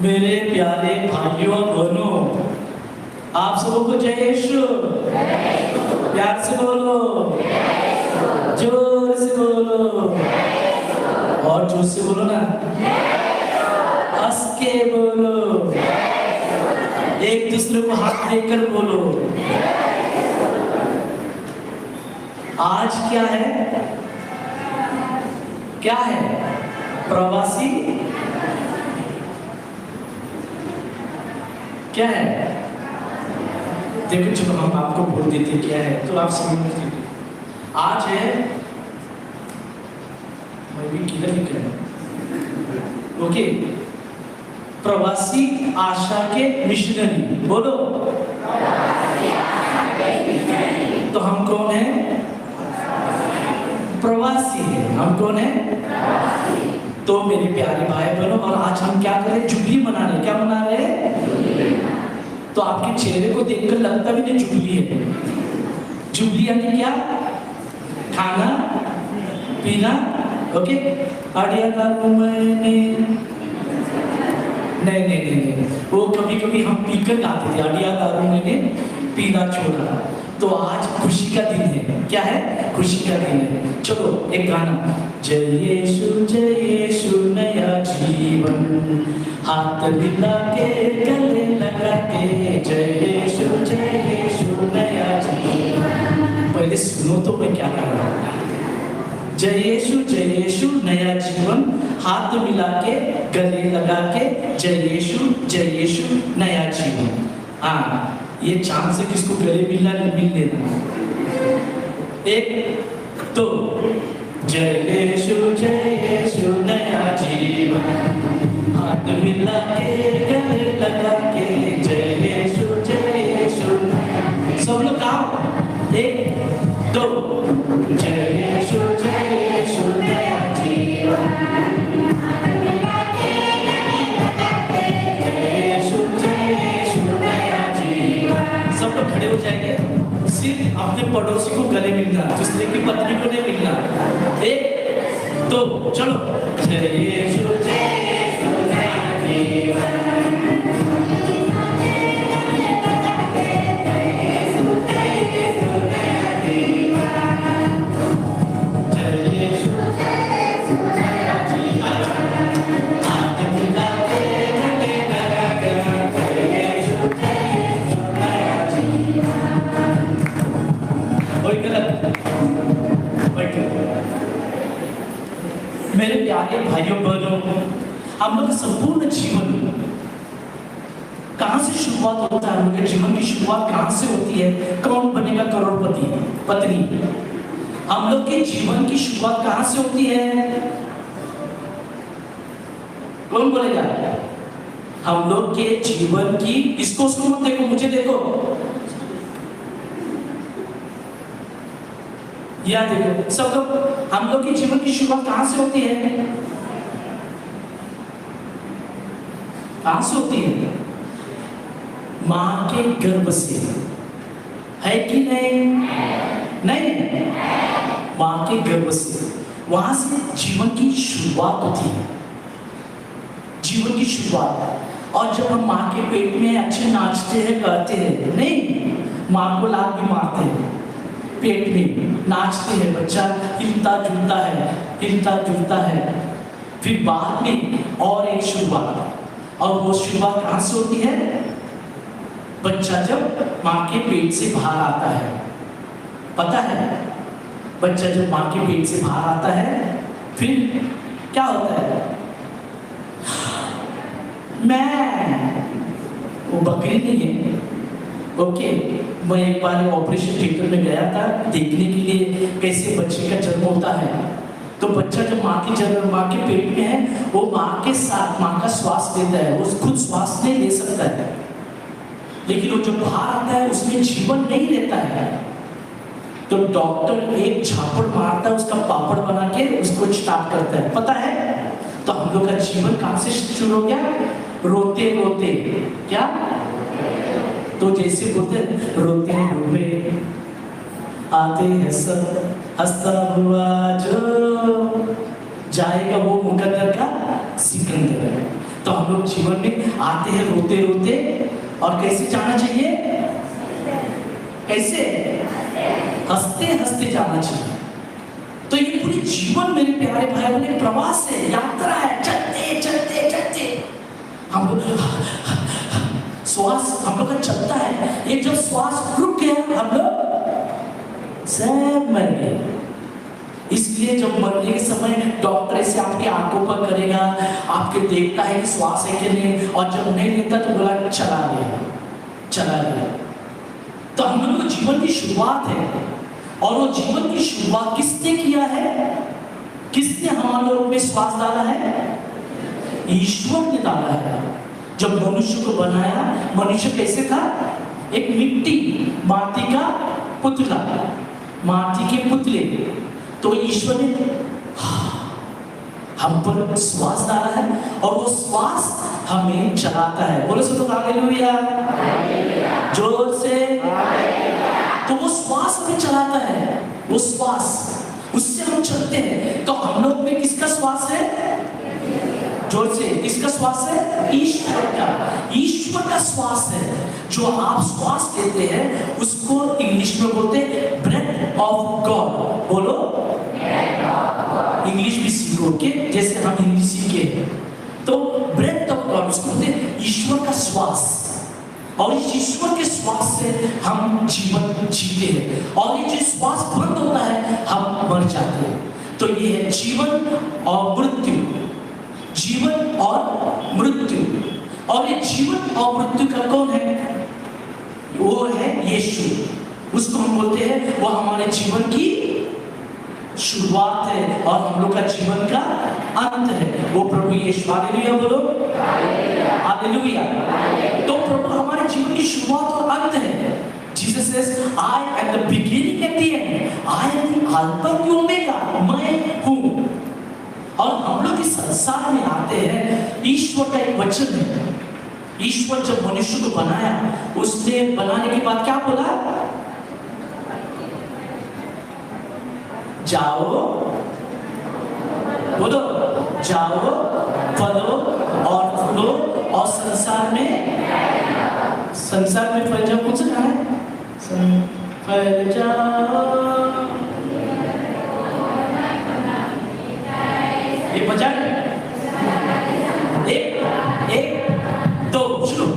मेरे प्यारे भाइयों और बहनों, आप सबों को जय यीशु। प्यार से बोलो, जोर से बोलो, और जोर से बोलो ना, हंस के बोलो, एक दूसरे को हाथ देकर बोलो। आज क्या है? क्या है? प्रवासी क्या है? देखो, जब हम आपको बोल देते क्या है तो आप समझ लीजिए। आज है, मैं भी किधर लिख रहा हूं, ओके, प्रवासी आशा के मिशनरी। बोलो, तो हम कौन है? प्रवासी है। हम कौन है? तो मेरे प्यारे भाई बहनों, और आज हम क्या करें? जुबली मना रहे। क्या मना रहे हैं? तो आपके चेहरे को देखकर लगता भी नहीं जुबली है। जुबली यानी क्या? खाना पीना, ओके। अड़िया दारू मैंने नहीं, वो कभी कभी हम पीकर गाते थे, अड़िया दारू मैंने पीना छोड़ा। तो आज खुशी का दिन है। क्या है? खुशी का दिन है। चलो एक गाना, जय यीशु नया जीवन, हाथ मिला के गले लगा के, जय यीशु नया जीवन। पहले सुनो तो मैं क्या कर रहा हूँ। जय यीशु नया जीवन, हाथ मिला के गले लगा के, जय यीशु नया जीवन। हाँ, ये चांद से किसको गले मिल लेना। एक तो जय यीशु नया जीवन, हाथ मिला के गले लगा के, जय यीशु। सब लोग आओ, एक दो, जय यीशु नया जीवन, हाथ मिला के गले लगा के, जय यीशु नया जीवन। सब लोग खड़े हो जाएंगे। सिर्फ अपने पड़ोसी को गले मिलना, दूसरे की पत्नी को नहीं मिलना। एक दो, चलो, जय यीशु नया जीवन। मेरे प्यारे भाइयों बहनों, हम लोग संपूर्ण जीवन कहां से शुरुआत होता है? हम लोग के जीवन की शुरुआत कहां से होती है? कौन बनेगा करोड़पति? पत्नी। हम लोग के जीवन की शुरुआत कहां से होती है? कौन बोलेगा? हम लोग के जीवन की, इसको उसको मत देखो, मुझे देखो, या देखो सब लोग। हम लोग के जीवन की शुरुआत कहां से होती है? कहां से होती है? मां के गर्भ से, है कि नहीं? नहीं, मां के गर्भ से, वहां से जीवन की शुरुआत होती है। जीवन की शुरुआत। और जब हम मां के पेट में अच्छे नाचते हैं, गाते हैं, नहीं, मां को लात भी मारते हैं, पेट में नाचते हैं, बच्चा हिलता जुलता है। फिर बाद में और एक शुरुआत, और वो शुरुआत कहां से होती है? बच्चा जब मां के पेट से बाहर आता है। पता है? बच्चा जब मां के पेट से बाहर आता है, फिर क्या होता है? मैं, वो बकरी नहीं है, ओके। मैं एक बार ऑपरेशन थिएटर में गया था देखने के लिए कैसे बच्चे का जन्म होता है। तो बच्चा जब माँ के पेट में है, वो माँ के साथ माँ का श्वास लेता है। वो खुद श्वास नहीं ले सकता है, लेकिन वो जो बाहर आता है उसमें जीवन नहीं रहता है। तो डॉक्टर एक झापड़ मारता है, उसका पापड़ बना के उसको स्टार्ट करता है। पता है? तो हम लोग का जीवन कहां से शुरू हो गया? रोते रोते। क्या? तो जैसे बोलते रोते हुए आते हैं सब, हंसता हुआ जो जाएगा वो मुकद्दर का सिकंदर है। तो हम लोग जीवन में आते हैं रोते रोते, और कैसे जाना चाहिए? कैसे? हंसते हंसते जाना चाहिए। तो ये पूरी जीवन मेरे प्यारे भाई बहन प्रवास है, यात्रा है, चलते चलते चलते हम लोग श्वास हम लोग का चलता है। ये जब श्वास रुक गया हम लोग सब मर गए। इसलिए जब मरने के समय डॉक्टर ऐसे आपकी आंखों पर करेगा, आपके देखता है कि श्वास है कि नहीं, और जब नहीं लेता तो बोला चला गया, चला गया। तो हम लोग को जीवन की शुरुआत है, और वो जीवन की शुरुआत किसने किया है? किसने हमारे लोग में श्वास डाला है? ईश्वर ने डाला है। जब मनुष्य को बनाया, मनुष्य कैसे था? एक मिट्टी, माटी का पुतला, माटी के पुतले। तो ईश्वर ने हम पर श्वास डाला है, और वो श्वास हमें चलाता है। बोलो सब लोग हालेलुया, जोर से। तो वो श्वास हमें चलाता है, वो श्वास, उससे हम चलते हैं। तो हम लोग में किसका श्वास है? जोर से, किसका श्वास है? ईश्वर का। ईश्वर का श्वास है। जो आप श्वास लेते हैं उसको इंग्लिश में बोलते हैं ब्रेथ ऑफ गॉड। बोलो, इंग्लिश भी सीखो के जैसे हम हिंदी सीखे। तो ब्रेथ ऑफ गॉड उसको बोलते हैं ईश्वर का श्वास, और इस ईश्वर के श्वास से हम जीवन जीते हैं, और ये जो श्वास बंद होता है हम मर जाते हैं। तो ये है जीवन और मृत्यु, जीवन और मृत्यु। और ये जीवन और मृत्यु का कौन है? वो है यीशु। उसको हम बोलते हैं वो हमारे जीवन की शुरुआत है और हम लोग का जीवन का अंत है। वो प्रभु यीशु। हालेलुया बोलो, हालेलुया। तो प्रभु हमारे जीवन की शुरुआत और अंत है। Jesus says I am the beginning and the end, I am the alpha and omega, मैं हूँ। और हम लोग इस संसार में आते हैं, ईश्वर का एक वचन है। ईश्वर जब मनुष्य को बनाया, उसने बनाने के बाद क्या बोला? जाओ, बोलो, जाओ, फलो और फूलो और संसार में फैल जाओ। कौन सा गाना है? फैल जाओ, ये बजा। एक दो शुरू।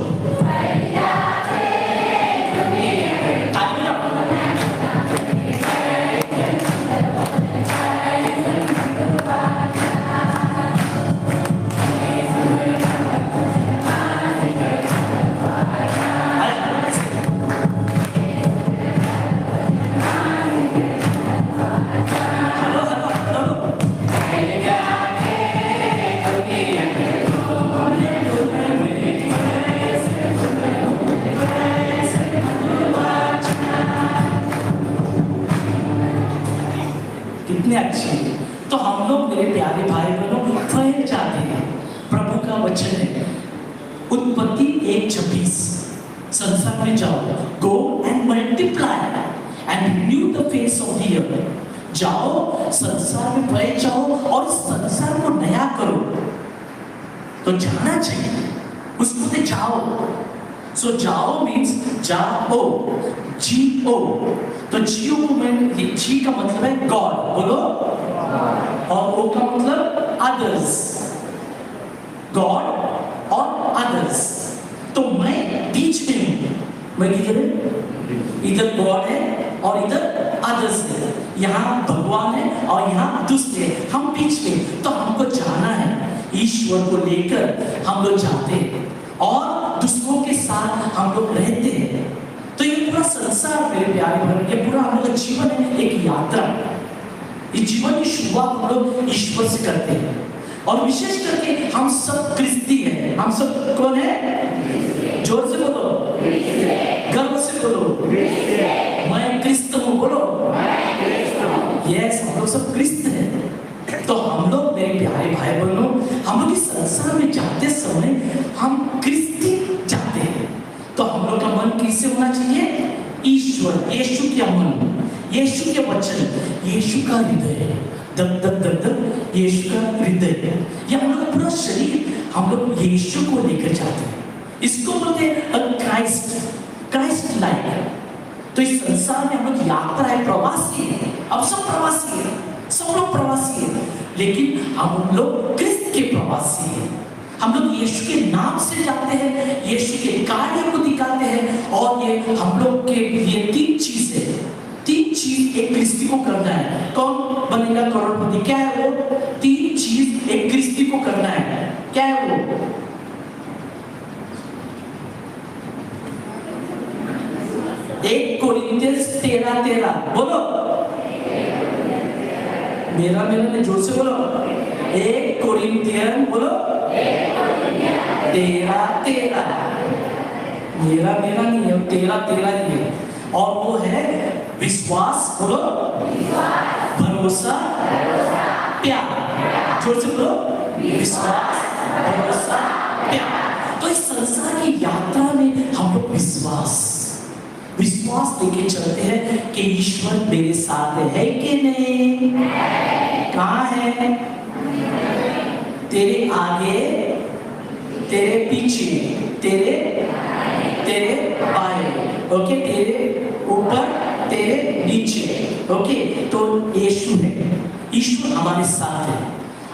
अच्छी। तो हम लोग मेरे प्यारे भाई बहनों फैल जाते हैं। प्रभु का वचन है उत्पत्ति 1:26, संसार में जाओ, go and multiply and renew the face of the earth. जाओ, संसार में फैल जाओ और संसार को नया करो। तो जाना चाहिए, उसको दे जाओ। सो जाओ मीन्स जाओ, G-O। तो G-O को मैं, G का मतलब है गॉड, बोलो, और O का मतलब अदर्स, गॉड और अदर्स। तो मैं बीच में हूं। मैं किधर है? इधर गॉड है और इधर अदर्स है। यहाँ भगवान है और यहाँ दुष्ट है, हम बीच में। तो हमको जाना है, ईश्वर को लेकर हम लोग जाते हैं और दूसरों के साथ हम लोग रहते हैं। तो ये पूरा संसार मेरे प्यारे भाई, ये पूरा हम लोग का जीवन है एक यात्रा। इस जीवन की शुरुआत हम लोग ईश्वर से करते हैं, और विशेष करके हम सब क्रिस्ती हैं। हम सब कौन है? जोर से बोलो, गर्व से बोलो, मैं क्रिस्त हूँ, बोलो। यस, हम लोग सब क्रिस्त हैं। तो हम लोग मेरे प्यारे भाई बहनों, हम लोग इस संसार में जाते समय हम क्रिस्ती जाते हैं। तो हम लोग का मन किससे होना चाहिए? ईश्वर, यीशु का मन, यीशु के वचन, यीशु का हृदय, दब दब दब दब यीशु का हृदय। ये हम लोग का पूरा शरीर हम लोग यीशु को लेकर जाते हैं। इसको बोलते हैं क्राइस्ट लाइक। तो इस संसार में हम लोग यात्रा है, प्रवासी है। अब सब प्रवासी है, सब लोग प्रवासी है, लेकिन हम लोग क्रिस्त के प्रवासी हैं। हम लोग यीशु के नाम से जाते हैं, यीशु के कार्य को दिखाते हैं। और ये हम लोग के लिए तीन चीज एक क्रिस्ती को करना है। कौन बनेगा करोड़पति? क्या है वो? तीन चीज एक क्रिस्ती को करना है। क्या है वो? एक कोरिन्थियंस 13:13 बोलो। मेरा ने जोर से बोलो। एक कोरिन्थियन बोलो 13:13। मेरा नहीं है, 13:13 ही है। और वो है विश्वास, बोलो भरोसा प्यार। जोर से बोलो विश्वास भरोसा प्यार। तो इस संसार की यात्रा में हम लोग विश्वास लेके चलते हैं कि ईश्वर मेरे साथ है कि नहीं? कहाँ है? तेरे आगे, तेरे पीछे, तेरे बाएं, ओके, तेरे ऊपर, तेरे नीचे, ओके। तो यीशु है, ईश्वर हमारे साथ है।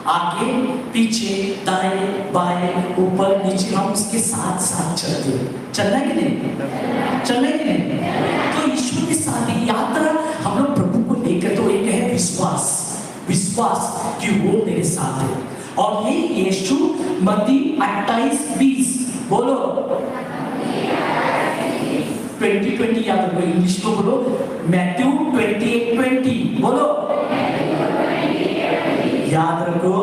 आगे पीछे दाएं बाएं ऊपर नीचे हम उसके साथ साथ चलते हैं। चलना है कि नहीं? चलना है कि नहीं? तो ईश्वर के साथ यात्रा हम लोग प्रभु को लेकर, तो एक है विश्वास कि वो मेरे साथ है। और ये यीशु मत्ती 28:20 बोलो। 20 याद रखो, इंग्लिश में बोलो। मैथ्यू 28:20 बोलो। याद रखो,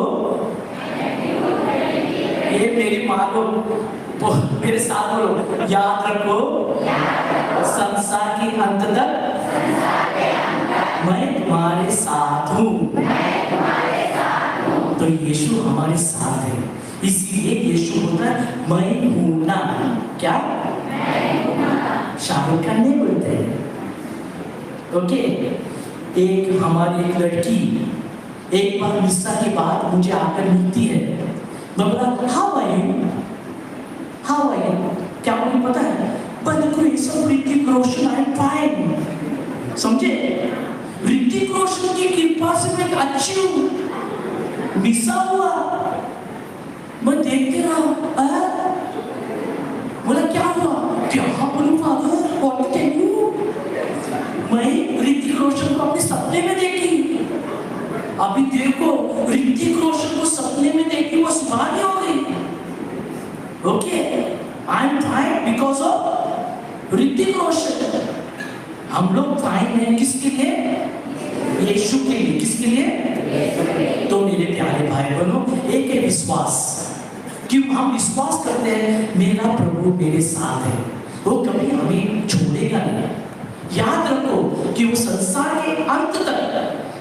ये मेरी माँ को मेरे साथ बोलो। याद रखो, संसार के अंत तक मैं तुम्हारे साथ हूँ। तो यीशु हमारे साथ है, इसलिए यीशु होता है मैं हूं ना। क्या शाहरुख खान नहीं बोलते हैं? ओके। एक हमारी एक लड़की एक बार मिस्सा के बाद मुझे आकर मिलती है। मैं बोला हाउ आर यू? क्या मुझे पता है? By the grace of Hrithik Roshan I am fine. समझे? ऋतिक रोशन की कृपा से मैं अच्छी हूँ। मिसा हुआ, मैं देखते रहा। बोला क्या हुआ? क्या बोलूं फादर? What can you? मैं ऋतिक रोशन को अपने सपने में देखी। अभी देखो, ऋतिक रोशन को सपने में देखी, वो सुहानी हो गई। Okay, I am fine because of Hrithik Roshan. हम लोग फाइन हैं किसके लिए? यीशु के लिए। किसके लिए? तो मेरे प्यारे भाई बहनों, एक है विश्वास। कि हम विश्वास करते हैं मेरा प्रभु मेरे साथ है, वो कभी हमें छोड़ेगा नहीं। याद रखो कि वो संसार के अंत तक,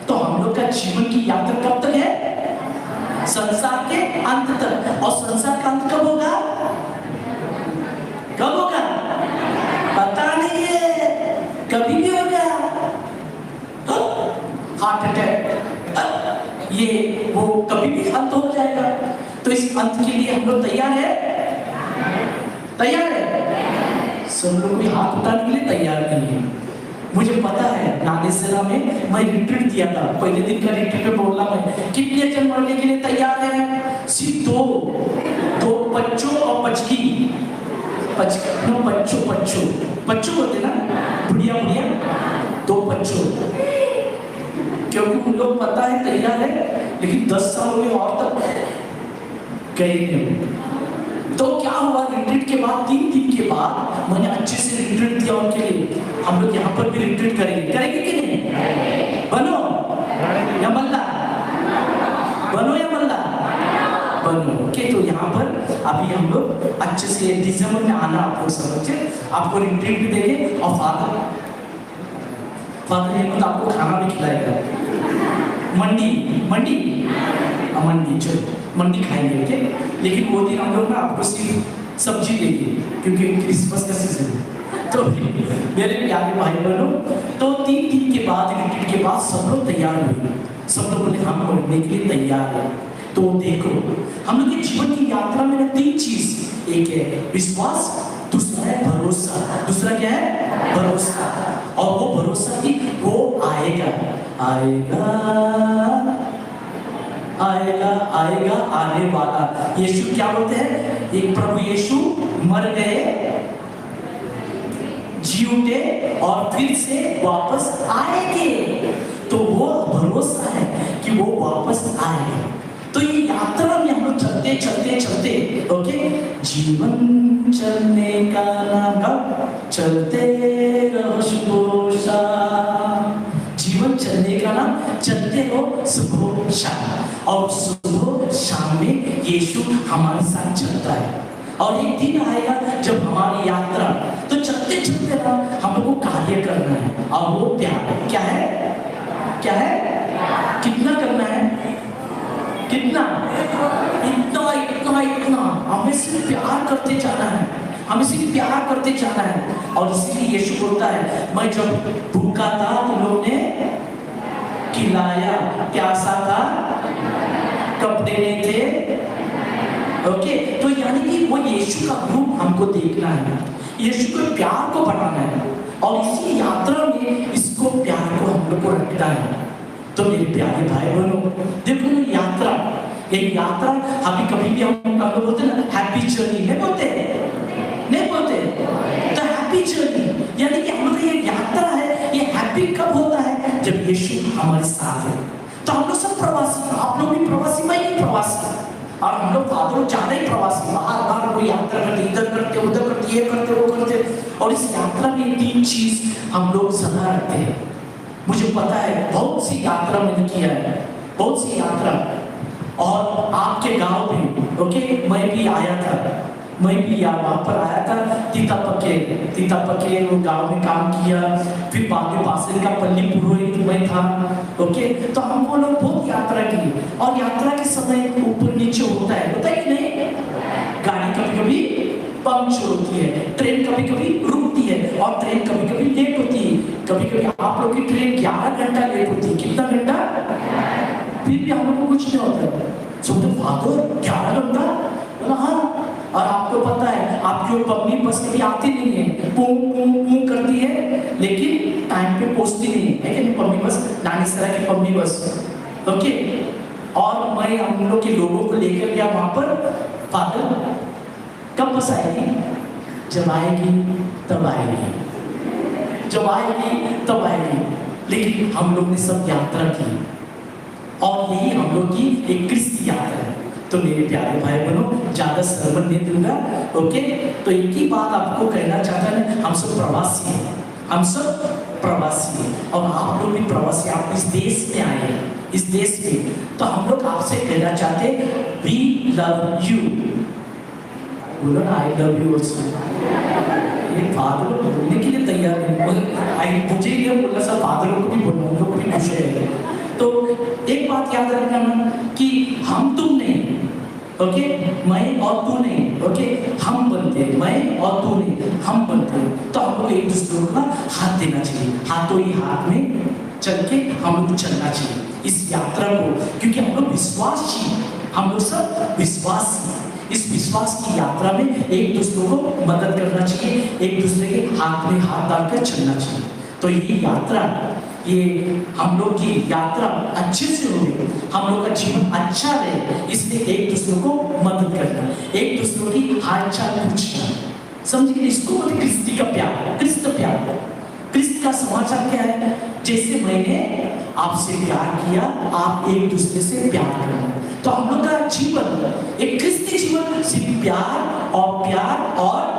तो हम लोग का जीवन की यात्रा कब तक है? संसार के अंत तक। और संसार का अंत कब होगा? कब होगा? पता नहीं है, कभी भी होगा। हार्ट अटैक, ये वो कभी भी अंत हो जाएगा। तो इस अंत के लिए हम लोग तैयार है? सब लोग भी हाथ उठाने के लिए तैयार नहीं है। मुझे पता है, नागेश्वरा में मैं रिट्रीट दिया था, पहले दिन का रिट्रीट में बोला मैं कितने जन मरने के लिए तैयार है? सिर्फ दो बच्चों और बच्ची, बच्चों होते ना, बुढ़िया, 2 बच्चों, क्योंकि उन लोग पता है तैयार है, लेकिन 10 सालों में और तक गए नहीं। तो क्या हुआ? रिट्रीट के बाद 3 दिन के बाद मैंने अच्छे से रिट्रीट दिया उनके लिए। हम लोग यहाँ पर भी रिट्रीट करेंगे कि नहीं? बनो या मल्ला? ओके। तो यहाँ पर अभी हम लोग अच्छे से दिसंबर में आना, आपको समझे, आपको रिट्रीट भी देंगे और फादर ये आपको खाना भी खिलाएगा। मंडी खाएंगे, ओके। लेकिन वो दिन हम लोग ना आपको सिर्फ सब्जी देंगे, क्योंकि क्रिसमस का सीजन है। तो मेरे प्यारे भाई बहनों, तो 3 दिन के बाद, रिट्रीट के बाद सब लोग तैयार हुए। सब लोग बोले हम मरने के लिए तैयार है। तो देखो हम लोग के जीवन की यात्रा में ना 3 चीज, एक है विश्वास, दूसरा है भरोसा, दूसरा क्या है भरोसा। और वो भरोसा कि वो आएगा आएगा आएगा आएगा आने वाला। यीशु क्या बोलते हैं, एक प्रभु यीशु मर गए, जी उठे और फिर से वापस आएंगे। तो वो भरोसा है कि वो वापस आएंगे। तो ये यात्रा में हम लोग चलते चलते चलते, ओके, जीवन चलने का नाम, चलते रहो सुबह शाम, जीवन चलने का नाम, चलते रहो सुबह शाम। और सुबह शाम में यीशु हमारे साथ चलता है। और एक दिन आएगा जब हमारी यात्रा, तो चलते चलते ना हम लोग को कार्य करना है। और वो प्यार क्या है, क्या है, कितना करना है, कितना, इतना इतना इतना, हमें सिर्फ प्यार करते जाना है, हमें सिर्फ प्यार करते जाना है। और इसीलिए यीशु बोलता है, मैं जब भूखा था तुम लोग ने खिलाया, प्यासा था कपड़े नहीं थे, ओके। तो यानी कि वो यीशु का रूप हमको देखना है, यीशु के प्यार को बढ़ाना है। और इसी यात्रा में इसको प्यार को हम लोग को रखना है। तो मेरे प्यारे भाई बहनों, देखो ना यात्रा, एक यात्रा, अभी कभी भी हम लोग बोलते हैं ना हैप्पी जर्नी, नहीं बोलते, नहीं बोलते, तो हैप्पी जर्नी यानी कि हम लोग ये यात्रा है, ये हैप्पी कब होता है, जब यीशु हमारे साथ है। तो हम लोग सब प्रवासी, आप लोग भी प्रवासी, मैं भी प्रवासी, और हम लोग फादर ज्यादा ही प्रवासी, बाहर बाहर कोई यात्रा करते, इधर करते उधर करते, ये करते वो करते। और इस यात्रा में 3 चीज हम लोग सलाह रखते हैं। मुझे पता है बहुत सी यात्रा मैंने किया है, बहुत सी यात्रा, और आपके गांव में, ओके, मैं भी आया था, मैं भी वहाँ पर आया था, तीता पके वो गांव में काम किया। फिर बाद में पासे का पल्ली पुरोहित में था, ओके। तो हम वो लोग बहुत यात्रा की, और यात्रा के समय ऊपर नीचे होता है कि नहीं, गाड़ी कभी कभी पंक्चर होती है, ट्रेन कभी कभी रुकती है, और ट्रेन कभी कभी लेट होती है। कभी कभी आप लोग की ट्रेन 11 घंटा लेट होती है, कितना घंटा, फिर भी हम लोग को कुछ नहीं होता। सोचते फादर 11 घंटा, बोला हाँ। और आपको पता है आपकी पब्लिक बस कभी आती नहीं है, पूं करती है, लेकिन टाइम पे पहुंचती नहीं है, लेकिन पब्लिक बस, नानीसरा की पब्लिक बस, ओके। और मैं हम लोग के लोगों को लेकर गया वहां पर, फादर कब बस आएगी, जब आएगी तब आएगी, जब आएगी तब आएगी। लेकिन हम लोग ने सब यात्रा की, और यही हम लोग की एक क्रिस्ती यात्रा है। तो मेरे प्यारे भाई बहनों, ज्यादा सरमन नहीं दूंगा, ओके। तो एक ही बात आपको कहना चाहता है, हम सब प्रवासी हैं, हम सब प्रवासी हैं, और आप लोग भी प्रवासी, आप इस देश में आए हैं, इस देश में। तो हम लोग आपसे कहना चाहते हैं, वी लव यू, बोलो ना आई लव यू ऑल्सो। ये फादर बोलने के लिए तैयार नहीं, मुझे ये बोला सब फादरों को भी बोलना, उन लोग को भी खुश है। तो एक बात याद रखना कि हम तुम नहीं, ओके, मैं और तू नहीं, ओके, हम बनते हैं, मैं और तू नहीं, हम बनते हैं। तो हम लोग एक दूसरे को हाथ देना चाहिए, हाथों ही हाथ में चल के हम लोग चलना चाहिए इस यात्रा को, क्योंकि हम लोग विश्वासी, हम लोग सब विश्वासी। इस विश्वास की यात्रा में एक दूसरे को मदद करना चाहिए, एक दूसरे के हाथ में हाथ डालकर चलना चाहिए। तो ये यात्रा, ये हम लोग की यात्रा अच्छे से हो, हम लोग का जीवन अच्छा रहे, इसलिए एक दूसरे को मदद करना, एक दूसरे की हाल चाल पूछना, समझिए इसको मतलब क्रिस्ती का प्यार, क्रिस्त प्यार। क्रिस्त का समाचार क्या है, जैसे मैंने आपसे प्यार किया, आप एक दूसरे से प्यार करना। तो हम लोग का जीवन, एक क्रिस्ती जीवन, सिर्फ प्यार और प्यार और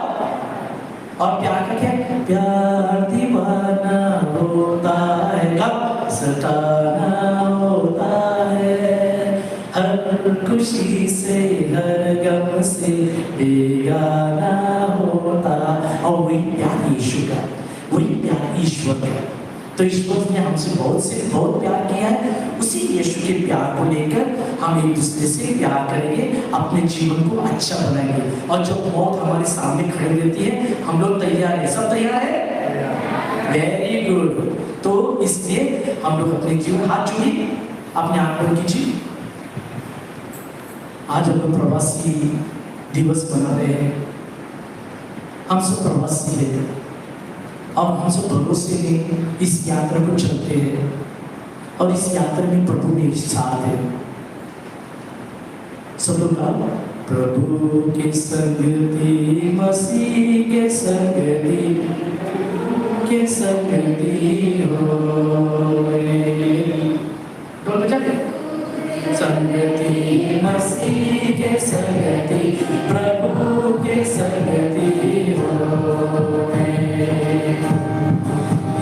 प्यार का क्या है, प्यार दीवाना होता है, कब सताना होता है, हर खुशी से हर गम से बेगाना होता। और वही प्यार यीशु का, वही प्यार ईश्वर का। तो ईश्वर ने हमसे बहुत प्यार किया है, उसी यीशु के प्यार को लेकर हम एक दूसरे से प्यार करेंगे, अपने जीवन को अच्छा बनाएंगे। और जब मौत हमारे सामने खड़ी रहती है, हम लोग तैयार है, सब तैयार है, वेरी गुड। तो इसलिए हम लोग अपने जीवन, हाथ जोड़िए, अपने आप को कीजिए, आज हम लोग प्रवासी दिवस मना रहे हैं। हम सब प्रवासी हैं। अब हम सब भरोसे में इस यात्रा को चलते हैं और इस यात्रा में प्रभु मेरे साथ है। सब लोग गाओ। प्रभु के संगति, मसीह के संगति होए। ढोल बजा दे। संगति मसीह के संगति, प्रभु के संगति होए।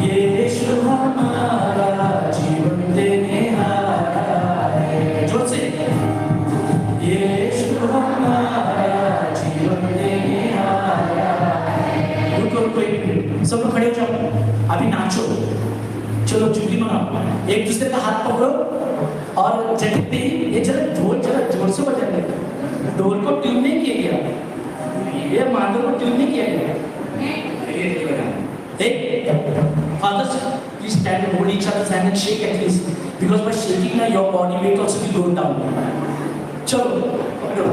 यीशु हमारा जीवन देने हारा है। जोर से। यीशु हमारा जीवन देने हारा है। रुको एक मिनट, सब लोग खड़े हो जाओ। अभी नाचो, चलो जुबली मनाओ। एक दूसरे का हाथ पकड़ो और जगते ये जरा जोर से बजाने। ढोल को ट्यून नहीं किया गया, ये मादर को ट्यून नहीं किया गया। Fathers, please stand and hold each other's hand and shake at least, because by shaking now your body weight also will go down. चलो पकड़ो।